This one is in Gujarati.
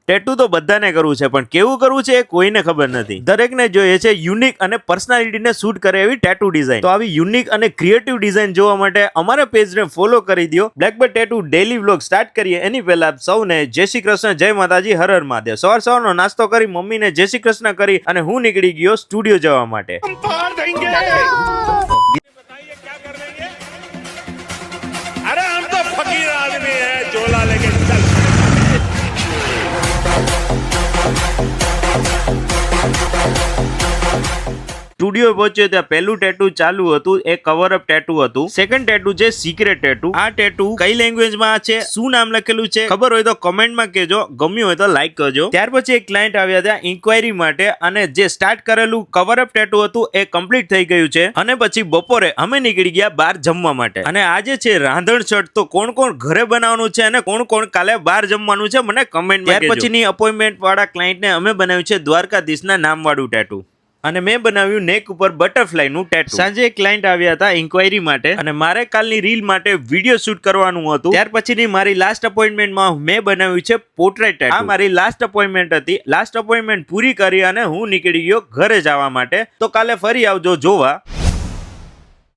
ટેટુ તો બધાને કરવું છે, પણ કેવું કરવું છે એ કોઈને ખબર નથી. દરેકને જોઈએ છે યુનિક અને પર્સનાલિટીને શૂટ કરે એવી ટેટુ ડિઝાઇન. તો આવી યુનિક અને ક્રિએટિવ ડિઝાઇન જોવા માટે અમારા પેજને ફોલો કરી દો. Blackbird tattoo daily vlog start કરીએ એની પહેલા સૌને જય શ્રી કૃષ્ણ, જય માતાજી, હર હર મહાદેવ. સવારનો નાસ્તો કરી મમ્મીને જય શ્રી કૃષ્ણ કરી અને હું નીકળી ગયો સ્ટુડિયો જવા માટે. अरे हम तो फकीर आदमी है, झोला लेके चल। સ્ટુડિયો પહોંચ્યો ત્યાં પહેલું ટેટુ ચાલુ હતું, એ કવર અપ ટેટુ હતું. સેકન્ડ ટેટુ છે સિક્રેટ ટેટુ. આ ટેટુ કઈ લેંગ્વેજમાં છે, શું નામ લખેલું છે, ખબર હોય તો કમેન્ટમાં કહેજો, ગમ્યું હોય તો લાઈક કરજો. ત્યાર પછી એક ક્લાયન્ટ આવ્યા ત્યાં ઇન્ક્વાયરી માટે, અને જે સ્ટાર્ટ કરેલું કવર અપ ટેટુ હતું એ કમ્પ્લીટ થઈ ગયું છે. અને પછી બપોરે અમે નીકળી ગયા બહાર જમવા માટે. અને આજે છે રાંધણ છઠ, તો કોણ કોણ ઘરે બનાવવાનું છે અને કોણ કોણ કાલે બહાર જમવાનું છે મને કમેન્ટમાં કહેજો. ત્યાર પછીની અપોઇન્ટમેન્ટ વાળા ક્લાયન્ટને અમે બનાવ્યું છે દ્વારકાધીશના નામ વાળું ટેટુ, અને મેં બનાવ્યું નેક ઉપર બટરફ્લાય નું ટેટુ. સાંજે એક ક્લાયન્ટ આવ્યા હતા ઇન્ક્વાયરી માટે, અને મારે કાલની રીલ માટે વિડીયો શૂટ કરવાનું હતું. ત્યાર પછીની મારી લાસ્ટ અપોઇન્ટમેન્ટમાં મેં બનાવ્યું છે પોર્ટ્રેટ ટેટુ. આ મારી લાસ્ટ અપોઇન્ટમેન્ટ હતી. લાસ્ટ અપોઇન્ટમેન્ટ પૂરી કરી અને હું નીકળી ગયો ઘરે જવા માટે. તો કાલે ફરી આવજો જોવા.